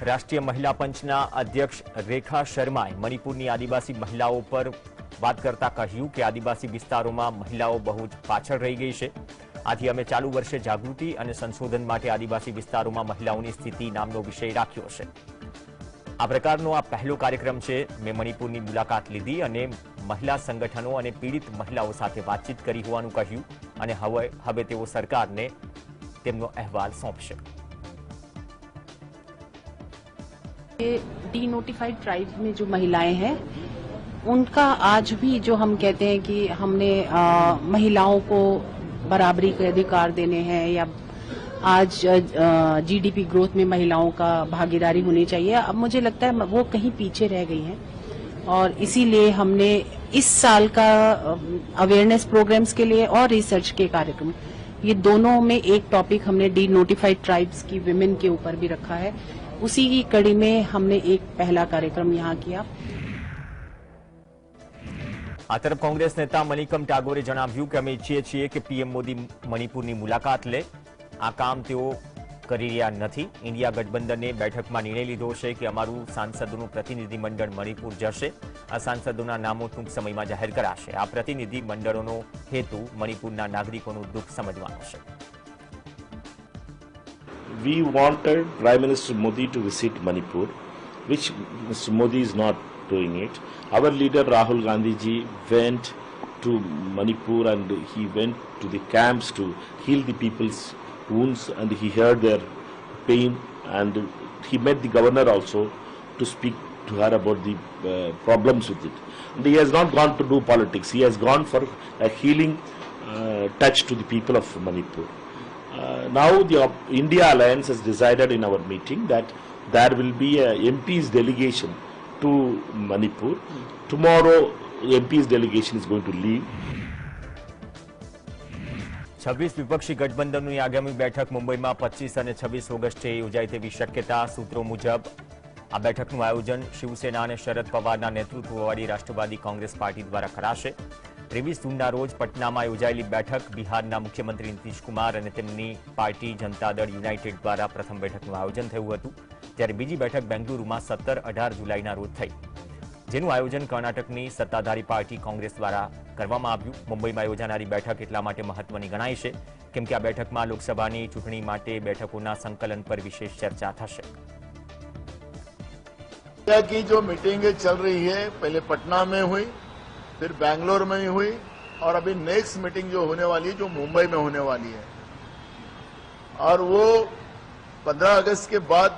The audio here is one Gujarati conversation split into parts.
રાષ્ટ્રીય મહિલા પંચના અધ્યક્ષ રેખા શર્માએ મણિપુરની આદિવાસી મહિલાઓ પર વાત કરતા કહ્યું કે આદિવાસી વિસ્તારોમાં મહિલાઓ બહુ જ પાછળ રહી ગઈ છે। આથી અમે ચાલુ વર્ષે જાગૃતિ અને સંશોધન માટે આદિવાસી વિસ્તારોમાં મહિલાઓની સ્થિતિ નામનો વિષય રાખ્યો છે। આ પ્રકારનો આ પહેલો કાર્યક્રમ છે। મેં મણિપુરની મુલાકાત લીધી અને મહિલા સંગઠનો અને પીડિત મહિલાઓ સાથે વાતચીત કરી હોવાનું કહ્યું અને હવે તેઓ સરકારને તેમનો અહેવાલ સોંપશે। डीनोटिफाइड ट्राइब में जो महिलाएं हैं उनका आज भी जो हम कहते हैं कि हमने महिलाओं को बराबरी के अधिकार देने हैं या आज जीडीपी ग्रोथ में महिलाओं का भागीदारी होनी चाहिए, अब मुझे लगता है वो कहीं पीछे रह गई हैं और इसीलिए हमने इस साल का अवेयरनेस प्रोग्राम्स के लिए और रिसर्च के कार्यक्रम ये दोनों में एक टॉपिक हमने डीनोटिफाइड ट्राइब्स की विमेन के ऊपर भी रखा है। उसी की कड़ी में हमने एक पहला कार्यक्रम यहाँ किया। आ तरफ कांग्रेस नेता मणिकम टागोरे जणाव्યું કે અમે ઈચ્છીએ છીએ કે પીએમ મોદી મણિપુરની મુલાકાત લે। આ કામ તેઓ કરી રહ્યા નથી। ઇન્ડિયા ગઠબંધને બેઠકમાં નિર્ણય લીધો છે કે અમારું સાંસદોનું પ્રતિનિધિમંડળ મણિપુર જશે। આ સાંસદોના નામો ટૂંક સમયમાં જાહેર કરાશે। આ પ્રતિનિધિ મંડળોનો હેતુ મણિપુરના નાગરિકોનું દુઃખ સમજવાનો છે। We wanted Prime Minister Modi to visit Manipur, which Mr. Modi is not doing it. Our leader Rahul Gandhi ji went to Manipur and he went to the camps to heal the people's wounds and he heard their pain and he met the governor also to speak to her about the problems with it. And he has not gone to do politics. He has gone for a healing touch to the people of Manipur. Now the India Alliance has decided in our meeting that there will be a MP's delegation to Manipur. Tomorrow MP's delegation is going to leave. 26 વિપક્ષી ગઠબંધનની આગામી બેઠક મુંબઈમાં 25 અને 26 ઓગસ્ટે યોજાય તેવી શક્યતા। સૂત્રો મુજબ આ બેઠકનું આયોજન શિવસેના અને શરદ પવારના નેતૃત્વવાળી રાષ્ટ્રવાદી કોંગ્રેસ પાર્ટી દ્વારા કરાશે। 23 જૂનના રોજ પટનામાં યોજાયેલી બેઠક બિહારના મુખ્યમંત્રી નીતિશ કુમાર અને તેમની પાર્ટી જનતા દળ યુનાઇટેડ દ્વારા પ્રથમ બેઠકનું આયોજન થયું હતું, જ્યારે બીજી બેઠક બેંગલુરુમાં 17-18 જુલાઈના રોજ થઈ, જેનું આયોજન કર્ણાટકની સત્તાધારી પાર્ટી કોંગ્રેસ દ્વારા કરવામાં આવ્યું। મુંબઈમાં યોજાનારી બેઠક એટલા માટે મહત્વની ગણાય છે કેમ કે આ બેઠકમાં લોકસભાની ચૂંટણી માટે બેઠકોના સંકલન પર વિશેષ ચર્ચા થશે। की जो मीटिंग चल रही है पहले पटना में हुई, फिर बैंगलोर में ही हुई और अभी नेक्स्ट मीटिंग जो होने वाली है जो मुंबई में होने वाली है और वो 15 अगस्त के बाद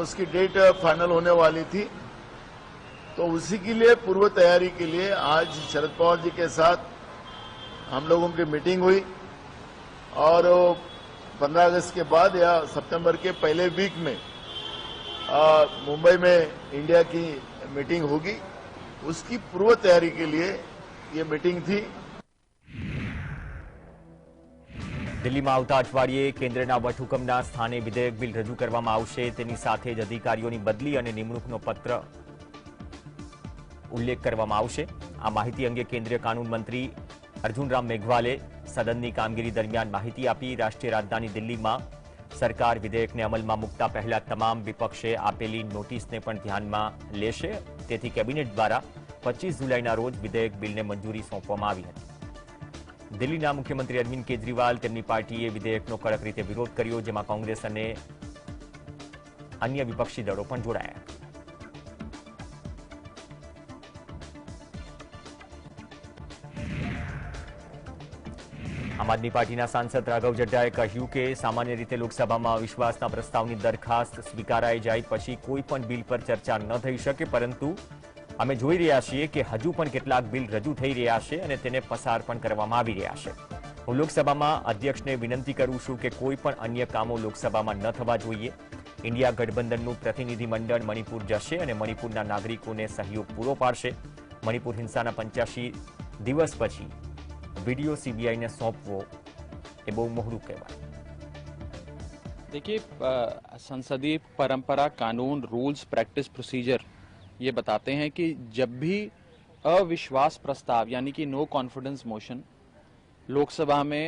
उसकी डेट फाइनल होने वाली थी। तो उसी के लिए पूर्व तैयारी के लिए आज शरद पवार जी के साथ हम लोगों की मीटिंग हुई और 15 अगस्त के बाद या सितंबर के पहले वीक में मुंबई में इंडिया की मीटिंग होगी। उसकी पूर्व तैयारी के लिए ये मीटिंग थी। દિલ્હીમાં આવતા અઠવાડિયે કેન્દ્રના વટહુકમના સ્થાને વિધેયક બિલ રજૂ કરવામાં આવશે। તેની સાથે જ અધિકારીઓની બદલી અને નિમણૂકનો પત્ર ઉલ્લેખ કરવામાં આવશે। આ માહિતી અંગે કેન્દ્રીય કાનૂન મંત્રી અર્જુન રામ મેઘવાલે સદનની કામગીરી દરમિયાન માહિતી આપી। રાષ્ટ્રીય રાજધાની દિલ્હીમાં સરકાર વિધેયકને અમલમાં મૂકતા પહેલા તમામ વિપક્ષે આપેલી નોટિસને પણ ધ્યાનમાં લેશે। તેથી કેબિનેટ દ્વારા 25 જુલાઈના રોજ વિધેયક બિલને મંજૂરી સોંપવામાં આવી હતી। દિલ્હીના મુખ્યમંત્રી અરવિંદ કેજરીવાલ તેમની પાર્ટીએ વિધેયકનો કડક રીતે વિરોધ કર્યો, જેમાં કોંગ્રેસ અને અન્ય વિપક્ષી દળો પણ જોડાયા। આમ આદમી પાર્ટીના સાંસદ રાઘવ જડ્ડાએ કહ્યું કે સામાન્ય રીતે લોકસભામાં અવિશ્વાસના પ્રસ્તાવની દરખાસ્ત સ્વીકારાઈ જાય પછી કોઈ પણ બિલ પર ચર્ચા ન થઈ શકે, પરંતુ અમે જોઈ રહ્યા છીએ કે હજુ પણ કેટલાક બિલ રજૂ થઈ રહ્યા છે અને તેને પસાર પણ કરવામાં આવી રહ્યા છે। હું લોકસભામાં અધ્યક્ષને વિનંતી કરું છું કે કોઈ પણ અન્ય કામો લોકસભામાં ન થવા જોઈએ। ઇન્ડિયા ગઠબંધનનું પ્રતિનિધિમંડળ મણિપુર જશે અને મણિપુરના નાગરિકોને સહયોગ પૂરો પાડશે। મણિપુર હિંસાના 85 દિવસ પછી वीडियो सीबीआई ने सौंपवो ए बहु मोहरू कहवाय। देखिए, संसदीय परंपरा, कानून, रूल्स, प्रैक्टिस, प्रोसीजर ये बताते हैं कि जब भी अविश्वास प्रस्ताव यानी कि नो कॉन्फिडेंस मोशन लोकसभा में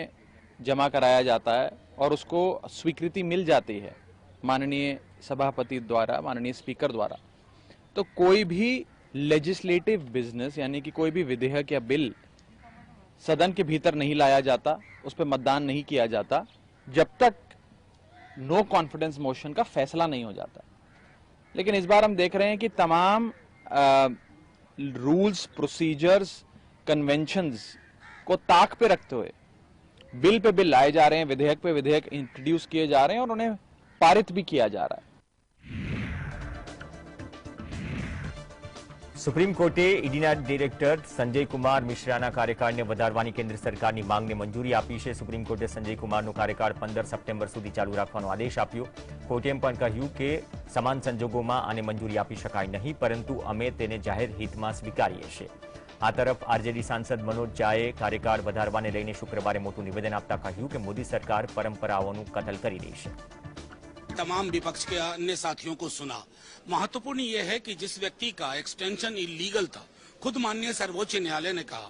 जमा कराया जाता है और उसको स्वीकृति मिल जाती है माननीय सभापति द्वारा, माननीय स्पीकर द्वारा, तो कोई भी लेजिस्लेटिव बिजनेस यानी कि कोई भी विधेयक या बिल सदन के भीतर नहीं लाया जाता, उस पर मतदान नहीं किया जाता जब तक नो कॉन्फिडेंस मोशन का फैसला नहीं हो जाता। लेकिन इस बार हम देख रहे हैं कि तमाम रूल्स, प्रोसीजर्स, कन्वेंशंस को ताक पे रखते हुए बिल पे बिल लाए जा रहे हैं, विधेयक पे विधेयक इंट्रोड्यूस किए जा रहे हैं और उन्हें पारित भी किया जा रहा है। સુપ્રીમ કોર્ટે ઈડીના ડિરેક્ટર સંજય કુમાર મિશ્રાના કાર્યકાળને વધારવાની કેન્દ્ર સરકારની માંગને મંજૂરી આપી છે। સુપ્રીમ કોર્ટે સંજય કુમારનો કાર્યકાળ 15 સપ્ટેમ્બર સુધી ચાલુ રાખવાનો આદેશ આપ્યો। કોર્ટે એમ પણ કહ્યું કે સમાન સંજોગોમાં આને મંજૂરી આપી શકાય નહીં, પરંતુ અમે તેને જાહેર હિતમાં સ્વીકારીએ છીએ। આ તરફ આરજેડી સાંસદ મનોજ ઝાએ કાર્યકાળ વધારવાને લઈને શુક્રવારે મોટું નિવેદન આપતા કહ્યું કે મોદી સરકાર પરંપરાઓનું કતલ કરી રહી છે। तमाम विपक्ष के अन्य साथियों को सुना। महत्वपूर्ण यह है कि जिस व्यक्ति का एक्सटेंशन इलीगल था, खुद माननीय सर्वोच्च न्यायालय ने कहा,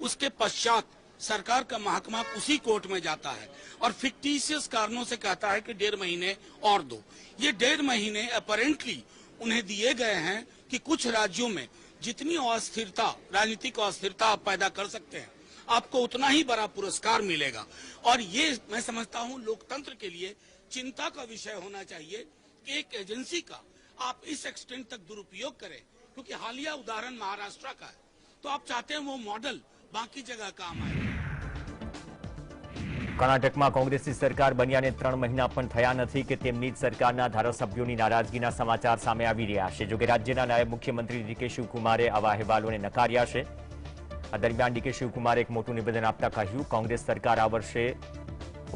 उसके पश्चात सरकार का महकमा उसी कोर्ट में जाता है और फिक्टिशियस कारणों से कहता है कि 1.5 महीने और दो। ये 1.5 महीने अपरेंटली उन्हें दिए गए हैं कि कुछ राज्यों में जितनी अस्थिरता, राजनीतिक अस्थिरता आप पैदा कर सकते हैं, आपको उतना ही बड़ा पुरस्कार मिलेगा। और ये मैं समझता हूं लोकतंत्र के लिए चिंता का विषय होना चाहिए कि एक एजेंसी का आप इस एक्सटेंट तक दुरुपयोग करें, क्योंकि हालिया उदाहरण महाराष्ट्र का है, तो आप चाहते हैं वो मॉडल बाकी जगह काम आए। કર્ણાટકમાં કોંગ્રેસની સરકાર બન્યાને 3 મહિના પણ થયા નથી કે તેમની જ સરકારના ધારાસભ્યોની નારાજગીના સમાચાર સામે આવી રહ્યા છે। જોકે રાજ્યના નાયબ મુખ્યમંત્રી ડીકે શિવકુમારે આવા અહેવાલોને નકાર્યા છે। આ દરમિયાન ડીકે શિવકુમારે એક મોટું નિવેદન આપતા કહ્યું, કોંગ્રેસ સરકાર આ વર્ષે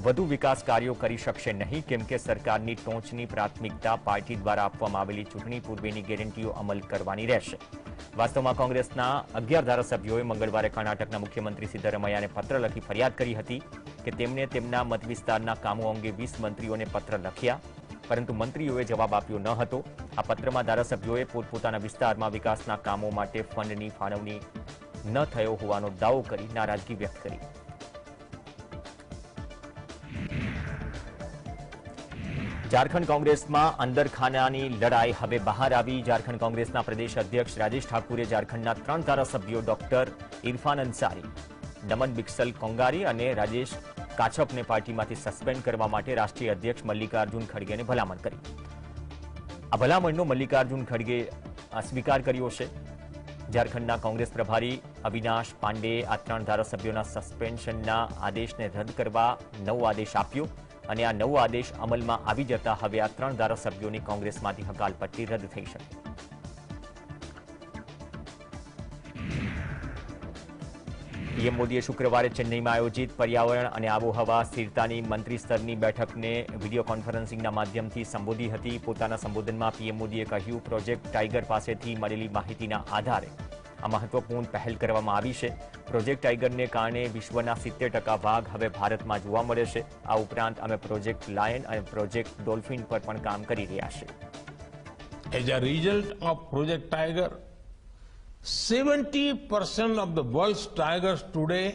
વધુ વિકાસ કાર્યો કરી શકશે નહીં, કેમ કે સરકારની ટોચની પ્રાથમિકતા પાર્ટી દ્વારા આપવામાં આવેલી ચૂંટણી પૂર્વેની ગેરંટીઓ અમલ કરવાની રહેશે। વાસ્તવમાં કોંગ્રેસના 11 ધારાસભ્યોએ મંગળવારે કર્ણાટકના મુખ્યમંત્રી સિદ્ધરમૈયાને પત્ર લખી ફરિયાદ કરી હતી કે તેમણે તેમના મત વિસ્તારના કામો અંગે 20 મંત્રીઓને પત્ર લખ્યા, પરંતુ મંત્રીઓએ જવાબ આપ્યો ન હતો। આ પત્રમાં ધારાસભ્યોએ પોતપોતાના વિસ્તારમાં વિકાસના કામો માટે ફંડની ફાળવણી ન થયો હોવાનો દાવો કરી નારાજગી વ્યક્ત કરી। झारखंड कांग्रेस में अंदरखानानी लड़ाई हवे बहार आई। झारखंड कांग्रेसना प्रदेश अध्यक्ष राजेश ठाकुरे झारखंडना 3 धारासभ्यों डॉक्टर इरफान अंसारी, दमन बिक्सल कोंगारी और राजेश काछप ने पार्टी में सस्पेन्ड करवा माटे राष्ट्रीय अध्यक्ष मल्लिकार्जुन खड़गे ने भलामण करी। आ भलामणनो मल्लिकार्जुन खड़गे स्वीकार कर्यो छे। झारखंडना कांग्रेस प्रभारी अविनाश पांडे आ 3 धारासभ्यों सस्पेन्शनना आदेश ने रद्द करवा नवो आदेश आप्यो અને આ નવો આદેશ અમલમાં આવી જતા હવે આ 3 ધારાસભ્યોની કોંગ્રેસમાંથી હકાલપટ્ટી રદ થઈ શકે। પીએમ મોદીએ શુક્રવારે ચેન્નઈમાં આયોજિત પર્યાવરણ અને આબોહવા સ્થિરતાની મંત્રી સ્તરની બેઠકને વિડીયો કોન્ફરન્સિંગના માધ્યમથી સંબોધી હતી। પોતાના સંબોધનમાં પીએમ મોદીએ કહ્યું, પ્રોજેક્ટ ટાઈગર પાસેથી મળેલી માહિતીના આધારે આ મહત્વપૂર્ણ પહેલ કરવામાં આવી છે। પ્રોજેક્ટ ટાઈગરને કારણે વિશ્વના 70% ભાગ હવે ભારતમાં જોવા મળે છે। આ ઉપરાંત અમે પ્રોજેક્ટ લાયન અને પ્રોજેક્ટ ડોલ્ફિન પર પણ કામ કરી રહ્યા છીએ। As a result of Project Tiger, 70% of the world's tigers today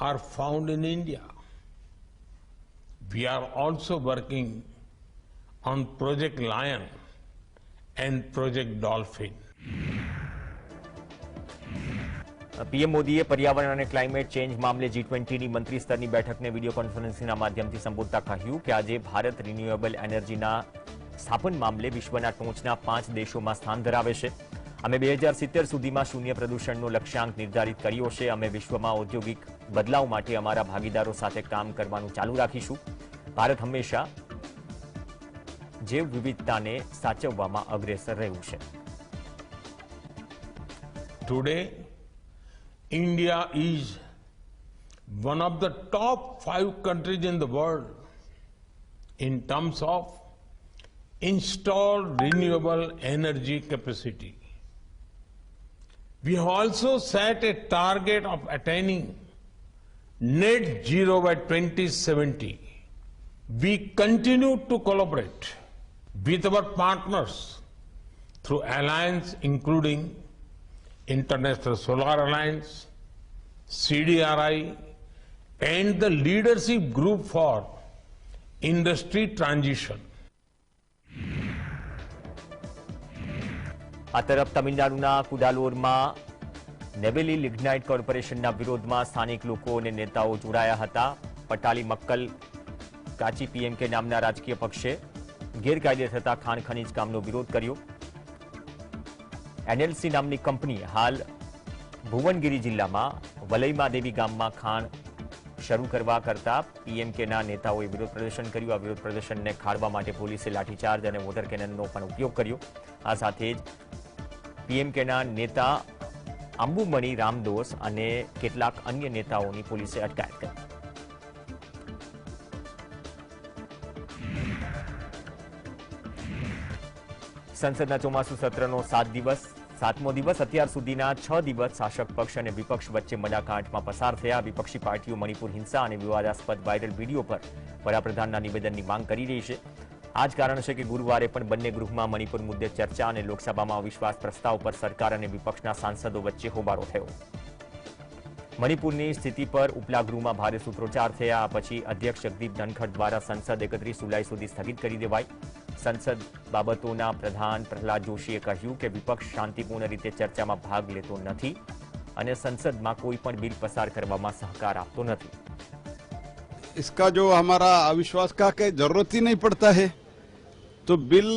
are found in India. We are also working on Project Lion and Project Dolphin. PM મોદીએ પર્યાવરણ અને ક્લાઇમેટ ચેન્જ મામલે G20ની મંત્રી સ્તરની બેઠકને વિડીયો કોન્ફરન્સિંગના માધ્યમથી સંબોધતા કહ્યું કે આજે ભારત રિન્યુએબલ એનર્જીના સ્થાપન મામલે વિશ્વના ટોચના 5 દેશોમાં સ્થાન ધરાવે છે। અમે 2070 સુધીમાં શૂન્ય પ્રદૂષણનો લક્ષ્યાંક નિર્ધારિત કર્યો છે। અમે વિશ્વમાં ઔદ્યોગિક બદલાવ માટે અમારા ભાગીદારો સાથે કામ કરવાનું ચાલુ રાખીશું। ભારત હંમેશા જૈવ વિવિધતાને સાચવવામાં અગ્રેસર રહ્યું છે। Today, India is one of the top 5 countries in the world in terms of installed renewable energy capacity. We have also set a target of attaining net zero by 2070. We continue to collaborate with our partners through alliance including International Solar Alliance, CDRI, and the Leadership Group for Industry Transition. આ તરફ તમિલનાડુના કુડાલોરમાં નેવેલી લિગ્નાઇટ કોર્પોરેશનના વિરોધમાં સ્થાનિક લોકો અને નેતાઓ જોડાયા હતા. પટાલી મક્કલ કાચી પીએમકે નામના રાજકીય પક્ષે ગેરકાયદે થતા ખાણ ખનીજ કામનો વિરોધ કર્યો. એનએલસી નામની કંપની હાલ ભુવનગીરી જિલ્લામાં વલઈમાં દેવી ગામમાં ખાણ શરૂ કરવા કરતા પીએમકેના નેતાઓએ વિરોધ પ્રદર્શન કર્યું. આ વિરોધ પ્રદર્શનને ખાળવા માટે પોલીસે લાઠીચાર્જ અને વોટર કેનનનો પણ ઉપયોગ કર્યો. આ સાથે જ પીએમકેના નેતા અંબુમણી રામદોસ અને કેટલાક અન્ય નેતાઓની પોલીસે અટકાયત કરી. સંસદના ચોમાસુ સત્રનો 7મો દિવસ અત્યાર સુધીના 6 દિવસ શાસક પક્ષ અને વિપક્ષ વચ્ચે મડાકાંટમાં પસાર થયા. વિપક્ષી પાર્ટીઓ મણિપુર હિંસા અને વિવાદાસ્પદ વાયરલ વિડીયો પર વડાપ્રધાનના નિવેદનની માંગ કરી રહી છે. આ જ કારણ છે કે ગુરુવારે પણ બંને ગૃહમાં મણિપુર મુદ્દે ચર્ચા અને લોકસભામાં અવિશ્વાસ પ્રસ્તાવ પર સરકાર અને વિપક્ષના સાંસદો વચ્ચે હોબાળો થયો. મણિપુરની સ્થિતિ પર ઉપલા ગૃહમાં ભારે સૂત્રોચ્ચાર થયા. આ પછી અધ્યક્ષ જગદીપ ધનખડ દ્વારા સંસદ 31 જુલાઈ સુધી સ્થગિત કરી દેવાઈ. સંસદ બાબતોના પ્રધાન પ્રહલાદ જોશીએ કહ્યું કે વિપક્ષ શાંતિપૂર્ણ રીતે ચર્ચામાં ભાગ લેતો નથી અને સંસદમાં કોઈ પણ બિલ પસાર કરવામાં સહકાર આપતો નથી. इसका जो हमारा अविश्वास का के जरूरत ही नहीं पड़ता है, तो बिल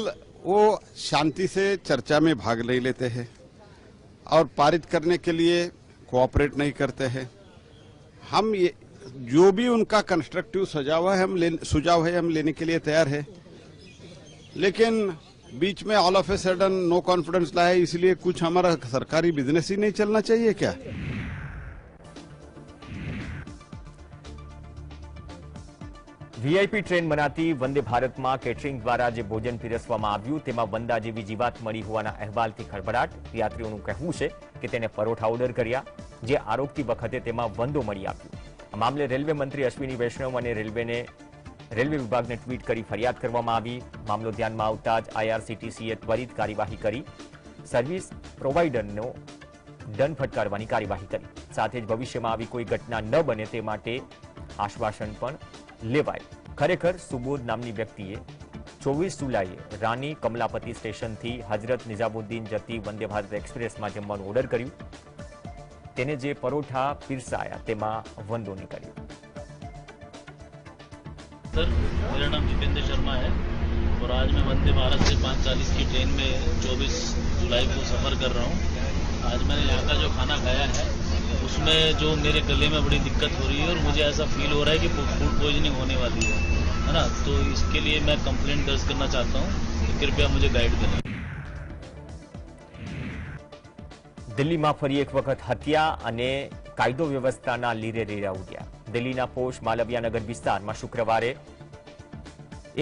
वो शांति से चर्चा में भाग नहीं लेते हैं और पारित करने के लिए कोऑपरेट नहीं करते हैं. हम ये जो भी उनका कंस्ट्रक्टिव सुझाव है हम लेने के लिए तैयार है, लेकिन बीच में all of a sudden no confidence लाया, इसलिए कुछ हमारा सरकारी बिजनेस ही नहीं चलना चाहिए क्या? વીઆઈપી ટ્રેન બનાતી વંદે ભારતમાં કેટરિંગ દ્વારા જે ભોજન પીરસવામાં આવ્યું તેમાં વંદા જેવી જીવાત મળી હોવાના અહેવાલથી ખળભળાટ. યાત્રીઓનું કહેવું છે કે તેને પરોઠા ઓર્ડર કર્યા જે આરોગતી વખતે તેમાં વંદો મળી આવ્યું. આ મામલે રેલવે મંત્રી અશ્વિની વૈષ્ણવ અને રેલવે વિભાગને ટ્વીટ કરી ફરિયાદ કરવામાં આવી. મામલો ધ્યાનમાં આવતા જ આઈઆરસીટીસીએ ત્વરિત કાર્યવાહી કરી સર્વિસ પ્રોવાઇડરનો દંડ ફટકારવાની કાર્યવાહી કરી. સાથે જ ભવિષ્યમાં આવી કોઈ ઘટના ન બને તે માટે આશ્વાસન પણ લેવાય. ખરેખર સુબોધ નામની વ્યક્તિએ 24 જુલાઈએ રાની કમલાપતિ સ્ટેશનથી હજરત નિઝામુદ્દીન જતી વંદે ભારત એક્સપ્રેસમાં જમવાનું ઓર્ડર કર્યું. તેને જે પરોઠા પીરસાયા તેમાં વંદો નીકળ્યો. सर, मेरा नाम जितेंद्र शर्मा है और आज मैं वंदे भारत से 5:40 की ट्रेन में 24 जुलाई को सफ़र कर रहा हूँ. आज मैंने यहाँ का जो खाना खाया है उसमें जो मेरे गले में बड़ी दिक्कत हो रही है और मुझे ऐसा फील हो रहा है कि फूड पॉइजनिंग होने वाली है ना. तो इसके लिए मैं कंप्लेंट दर्ज करना चाहता हूँ, तो कृपया मुझे गाइड करें. દિલ્હીમાં ફરી એક વખત હત્યા અને કાયદો વ્યવસ્થાના લીરે રેડા ઉડ્યા. દિલ્હીના પોશ માલવિયાનગર વિસ્તારમાં શુક્રવારે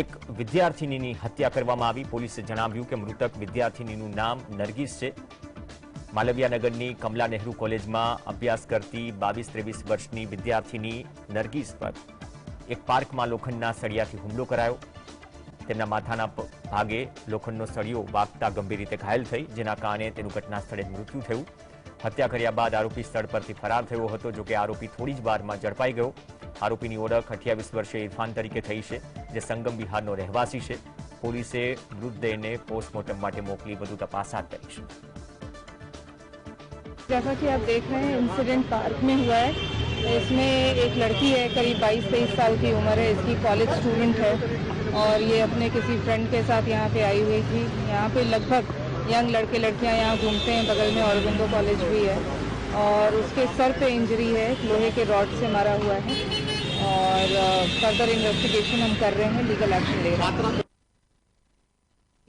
એક વિદ્યાર્થિનીની હત્યા કરવામાં આવી. પોલીસે જણાવ્યું કે મૃતક વિદ્યાર્થિનીનું નામ નરગીસ છે. માલવિયાનગરની કમલા નહેરુ કોલેજમાં અભ્યાસ કરતી 22-23 વર્ષની વિદ્યાર્થિની નરગીસ પર એક પાર્કમાં લોખંડના સળિયાથી હુમલો કરાયો. તેમના માથાના ભાગે લોખંડનો સળિયો વાગતા ગંભીર રીતે ઘાયલ થઈ, જેના કારણે તેનું ઘટના સ્થળે મૃત્યુ થયું. હત્યા કર્યા બાદ આરોપી સ્થળ પરથી ફરાર થયો હતો. જોકે આરોપી થોડી જ વારમાં ઝડપાઈ ગયો. આરોપીની ઓળખ 28 વર્ષીય ઇરફાન તરીકે થઈ છે, જે સંગમ બિહારનો રહેવાસી છે. પોલીસે મૃતદેહને પોસ્ટમોર્ટમ માટે મોકલી વધુ તપાસ હાથ ધરી છે. जैसा कि आप देख रहे हैं, इंसिडेंट पार्क में हुआ है. इसमें एक लड़की है, करीब 22-23 साल की उम्र है. इसकी कॉलेज स्टूडेंट है और ये अपने किसी फ्रेंड के साथ यहाँ पे आई हुई थी. यहाँ पे लगभग यंग लड़के लड़कियाँ यहाँ घूमते हैं. बगल में औरबिंदो कॉलेज भी है और उसके सर पे इंजरी है, लोहे के रॉड से मारा हुआ है और फर्दर इन्वेस्टिगेशन हम कर रहे हैं, लीगल एक्शन ले रहे हैं.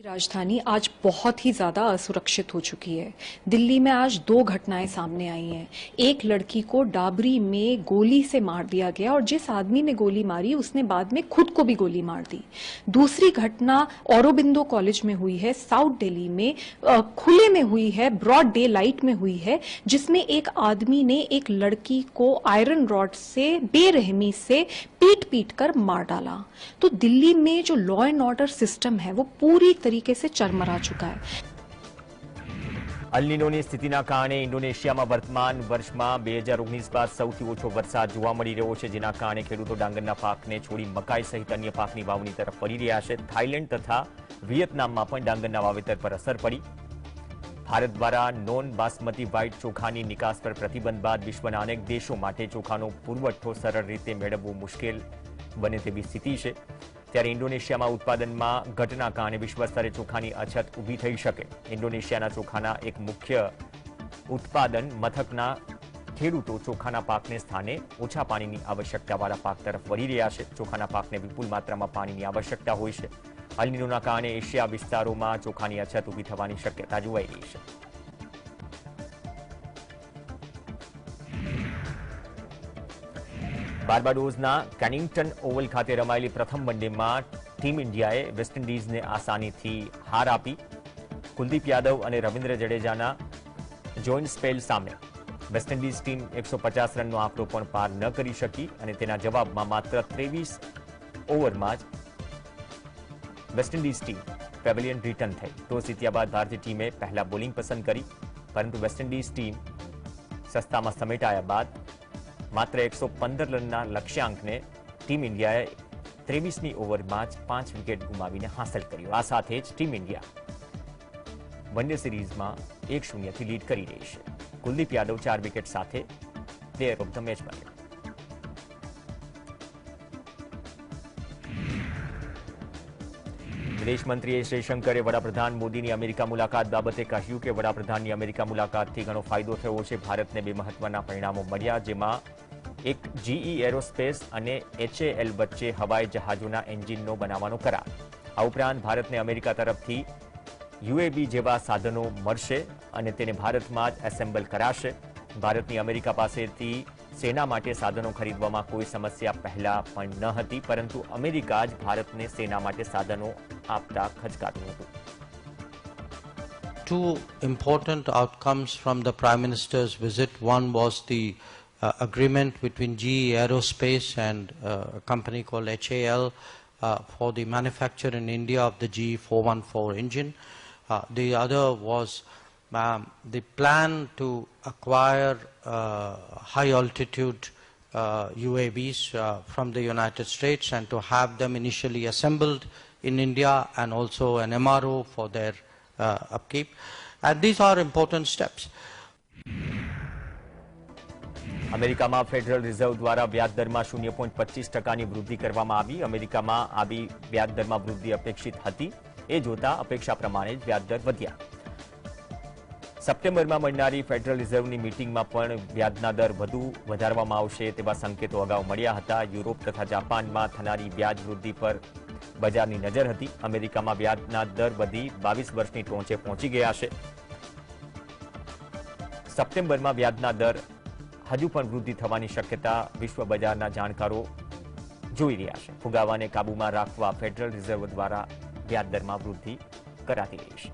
राजधानी आज बहुत ही ज्यादा असुरक्षित हो चुकी है. दिल्ली में आज 2 घटनाएं सामने आई हैं. एक लड़की को डाबरी में गोली से मार दिया गया और जिस आदमी ने गोली मारी उसने बाद में खुद को भी गोली मार दी. दूसरी घटना औरोबिंदो कॉलेज में हुई है, साउथ दिल्ली में, खुले में हुई है, ब्रॉड डे लाइट में हुई है, जिसमें एक आदमी ने एक लड़की को आयरन रॉड से बेरहमी से पीट कर मार डाला. तो दिल्ली में जो लॉ एंड ऑर्डर सिस्टम है वो पूरी तरीके से चरमरा चुका है. અલ્નીનોની સ્થિતિના કારણે ઇન્ડોનેશિયામાં વર્તમાન વર્ષમાં 2019 બાદ સૌથી ઓછો વરસાદ જોવા મળી રહ્યો છે, જેના કારણે ખેડૂતો ડાંગરના પાકને છોડી મકાઈ સહિત અન્ય પાકની વાવણી તરફ વળી રહ્યા છે. થાઇલેન્ડ તથા વિયેતનામમાં પણ ડાંગરના વાવેતર પર અસર પડી. ભારત દ્વારા નોન બાસમતી વ્હાઇટ ચોખાની નિકાસ પર પ્રતિબંધ બાદ વિશ્વના અનેક દેશો માટે ચોખાનો પુરવઠો સરળ રીતે મેળવવો મુશ્કેલ બને તેવી સ્થિતિ છે। ત્યારે ઇન્ડોનેશિયામાં ઉત્પાદનમાં ઘટના કારણે વિશ્વ સ્તરે ચોખાની અછત ઊભી થઈ શકે। ઇન્ડોનેશિયાના ચોખાના એક મુખ્ય ઉત્પાદન મથકના ખેડૂતો ચોખાના પાકને સ્થાને ઓછા પાણીની આવશ્યકતાવાળા પાક તરફ વળી રહ્યા છે। ચોખાના પાકને વિપુલ માત્રામાં પાણીની આવશ્યકતા હોય છે। અલ નીનોના કારણે એશિયા વિસ્તારોમાં ચોખાની અછત ઊભી થવાની શક્યતા જોવાઈ રહી છે। બાર્બાડોસના કેનિંગટન ઓવલ ખાતે રમાયેલી પ્રથમ વનડેમાં ટીમ ઇન્ડિયાએ વેસ્ટ ઇન્ડિઝને આસાનીથી હાર આપી। કુલદીપ યાદવ અને રવિન્દ્ર જડેજાના જોઈન્ટ સ્પેલ સામે વેસ્ટ ઇન્ડિઝ ટીમ 150 રનનો આંકડો પણ પાર ન કરી શકી અને તેના જવાબમાં માત્ર 23 ઓવરમાં જ West Indies team pavilion return થઈ। ટોસ જીત્યા બાદ ભારતીય ટીમે પહેલા બોલિંગ પસંદ કરી, પરંતુ વેસ્ટ ઇન્ડિઝ ટીમ સસ્તામાં સમેટાયા બાદ માત્ર 115 રનના લક્ષ્યાંકને ટીમ ઇન્ડિયાએ 23મી ઓવરમાં જ 5 વિકેટ ગુમાવીને હાંસલ કર્યો। આ સાથે જ ટીમ ઇન્ડિયા વનડે સિરીઝમાં 1-0થી લીડ કરી રહી છે। કુલદીપ યાદવ 4 વિકેટ સાથે પ્લેયર ઓફ ધ મેચ બન્યો। વિદેશ મંત્રી એસ જયશંકરે વડાપ્રધાન મોદીની અમેરિકા મુલાકાત બાબતે કહ્યું કે વડાપ્રધાનની અમેરિકા મુલાકાતથી ઘણો ફાયદો થયો છે। ભારતને 2 મહત્વના પરિણામો મળ્યા, જેમાં એક GE એરોસ્પેસ અને HAL વચ્ચે હવાઈ જહાજોના એન્જિનનો બનાવવાનો કરાર। આ ઉપરાંત ભારતને અમેરિકા તરફથી UAV જેવા સાધનો મળશે અને તેને ભારતમાં જ એસેમ્બલ કરાશે। ભારતની અમેરિકા પાસેથી સેના માટે સાધનો ખરીદવામાં કોઈ સમસ્યા પહેલા પણ ન હતી, પરંતુ અમેરિકા જ ભારતને સેના માટે સાધનો આપતા ખચકાતું હતું। Two important outcomes from the Prime Minister's visit. One was the agreement between GE Aerospace and a company called HAL for the manufacture in India of the GE 414 engine. The other was the plan to acquire high altitude UAVs from the United States and to have them initially assembled in India and also an MRO for their upkeep. And these are important steps. અમેરિકામાં ફેડરલ રિઝર્વ દ્વારા વ્યાજ દરમાં 0.25%ની વૃદ્ધિ કરવામાં આવી। અમેરિકામાં આવી વ્યાજ દરમાં વૃદ્ધિ અપેક્ષિત હતી, એ જોતા અપેક્ષા પ્રમાણે જ વ્યાજ દર વધ્યા। સપ્ટેમ્બરમાં મળનારી ફેડરલ રિઝર્વની મીટિંગમાં પણ વ્યાજના દર વધુ વધારવામાં આવશે તેવા સંકેતો અગાઉ મળ્યા હતા। યુરોપ તથા જાપાનમાં થનારી વ્યાજ વૃદ્ધિ પર બજારની નજર હતી। અમેરિકામાં વ્યાજના દર વધી 22 વર્ષની ટોચે પહોંચી ગયા છે। સપ્ટેમ્બરમાં વ્યાજના દર હજુ પણ વૃદ્ધિ થવાની શક્યતા વિશ્વ બજારના જાણકારો જોઈ રહ્યા છે। ફુગાવાને કાબૂમાં રાખવા ફેડરલ રિઝર્વ દ્વારા વ્યાજ દરમાં વૃદ્ધિ કરાતી રહી છે।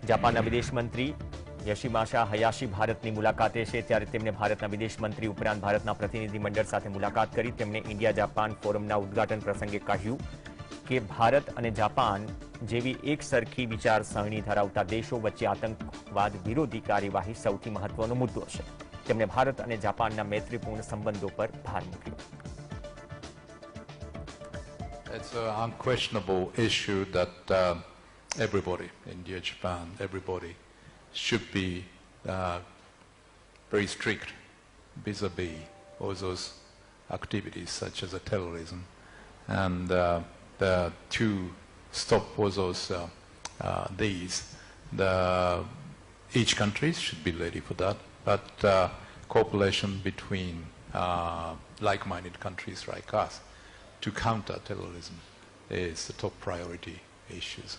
જાપાનના વિદેશ મંત્રી યોશિમાસા હયાશી ભારતની મુલાકાતે છે, ત્યારે તેમણે ભારતના વિદેશ મંત્રી ઉપરાંત ભારતના પ્રતિનિધિમંડળ સાથે મુલાકાત કરી। તેમણે ઇન્ડિયા જાપાન ફોરમના ઉદ્ઘાટન પ્રસંગે કહ્યું કે ભારત અને જાપાન જેવી એક સરખી વિચારસરણી ધરાવતા દેશો વચ્ચે આતંકવાદ વિરોધી કાર્યવાહી સૌથી મહત્વનો મુદ્દો છે। તેમણે ભારત અને જાપાનના મૈત્રીપૂર્ણ સંબંધો પર ભાર મૂક્યો। It's an unquestionable issue that everybody, India, Japan, everybody should be very strict vis-a-vis all those activities such as terrorism, and to stop all those each country should be ready for that. But cooperation between like-minded countries like us to counter terrorism is the top priority issues.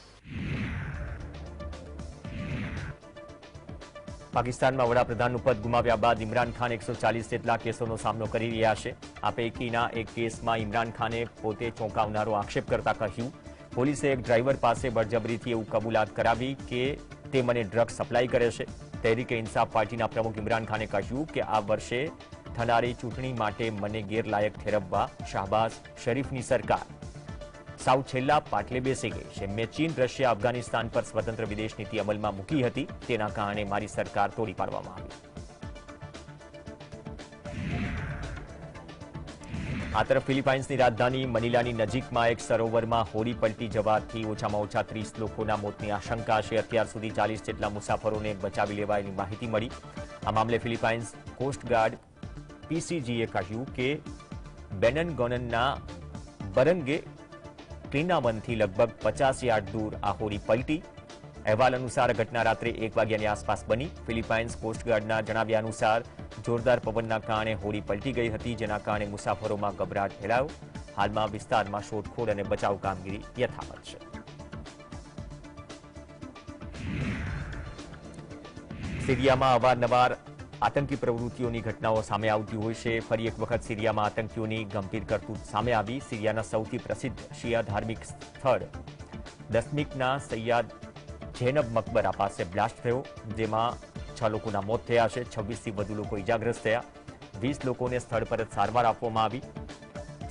પાકિસ્તાનમાં વડાપ્રધાનનું પદ ગુમાવ્યા બાદ ઇમરાન ખાન 140 જેટલા કેસોનો સામનો કરી રહ્યા છે। આ પૈકીના એક કેસમાં ઇમરાન ખાને પોતે ચોંકાવનારો આક્ષેપ કરતા કહ્યું, પોલીસે એક ડ્રાઈવર પાસે બળજબરીથી એવું કબૂલાત કરાવી કે તે મને ડ્રગ્સ સપ્લાય કરે છે। તહેરીકે ઇન્સાફ પાર્ટીના પ્રમુખ ઇમરાન ખાને કહ્યું કે આ વર્ષે થનારી ચૂંટણી માટે મને ગેરલાયક ઠેરવવા શાહબાઝ શરીફની સરકાર સાવ છેલ્લા પાટલે બેસી ગઈ છે। મેં ચીન, રશિયા, અફઘાનિસ્તાન પર સ્વતંત્ર વિદેશ નીતિ અમલમાં મૂકી હતી, તેના કારણે મારી સરકાર તોડી પાડવામાં આવી। આ તરફ ફિલિપાઇન્સની રાજધાની મનીલાની નજીકમાં એક સરોવરમાં હોડી પલટી જવાથી ઓછામાં ઓછા 30 લોકોના મોતની આશંકા છે. અત્યાર સુધી 40 જેટલા મુસાફરોને બચાવી લેવાયાની માહિતી મળી. આ મામલે ફિલિપાઇન્સ કોસ્ટગાર્ડ પીસીજીએ કહ્યું કે બેનનગોનના બરંગે ક્લિનાવનથી લગભગ 50 યાર્ડ દૂર આ હોડી પલટી. અહેવાલ અનુસાર ઘટના રાત્રે 1 વાગ્યાની આસપાસ બની. ફિલિપાઇન્સ કોસ્ટગાર્ડના જણાવ્યા અનુસાર જોરદાર પવનના કારણે હોડી પલટી ગઈ હતી, જેના કારણે મુસાફરોમાં ગભરાટ ફેલાયો. હાલમાં વિસ્તારમાં શોધખોળ અને બચાવ કામગીરી યથાવત છે. સિરિયામાં અવારનવાર આતંકી પ્રવૃત્તિઓની ઘટનાઓ સામે આવતી હોય છે. ફરી એક વખત સિરિયામાં આતંકીઓની ગંભીર કરતૂત સામે આવી. સિરિયાના સૌથી પ્રસિદ્ધ શિયા ધાર્મિક સ્થળ દસ્મિકના સૈયદ ઝૈનબ મકબરા પાસે બ્લાસ્ટ થયો, જેમાં 6 લોકોના મોત થયા છે. 26થી વધુ લોકો ઇજાગ્રસ્ત થયા. 20 લોકોને સ્થળ પર જ સારવાર આપવામાં આવી.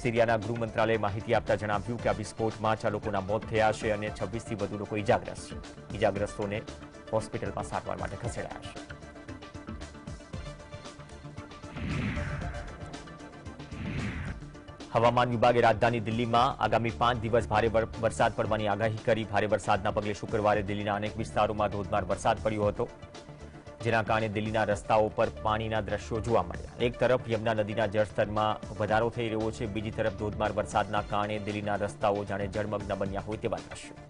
સિરિયાના ગૃહ મંત્રાલયે માહિતી આપતા જણાવ્યું કે આ વિસ્ફોટમાં 6 લોકોના મોત થયા છે અને 26થી વધુ લોકો ઇજાગ્રસ્ત છે. ઇજાગ્રસ્તોને હોસ્પિટલમાં સારવાર માટે ખસેડાયા છે. હવામાન વિભાગે રાજધાની દિલ્હીમાં આગામી 5 દિવસ ભારે વરસાદ પડવાની આગાહી કરી. ભારે વરસાદના પગલે શુક્રવારે દિલ્હીના અનેક વિસ્તારોમાં ધોધમાર વરસાદ પડ્યો હતો, જેના કારણે દિલ્હીના રસ્તાઓ પર પાણીના દ્રશ્યો જોવા મળ્યા. એક તરફ યમુના નદીના જળસ્તરમાં વધારો થઈ રહ્યો છે, બીજી તરફ ધોધમાર વરસાદના કારણે દિલ્હીના રસ્તાઓ જાણે જળમગ્ન બન્યા હોય તેવા દ્રશ્યો.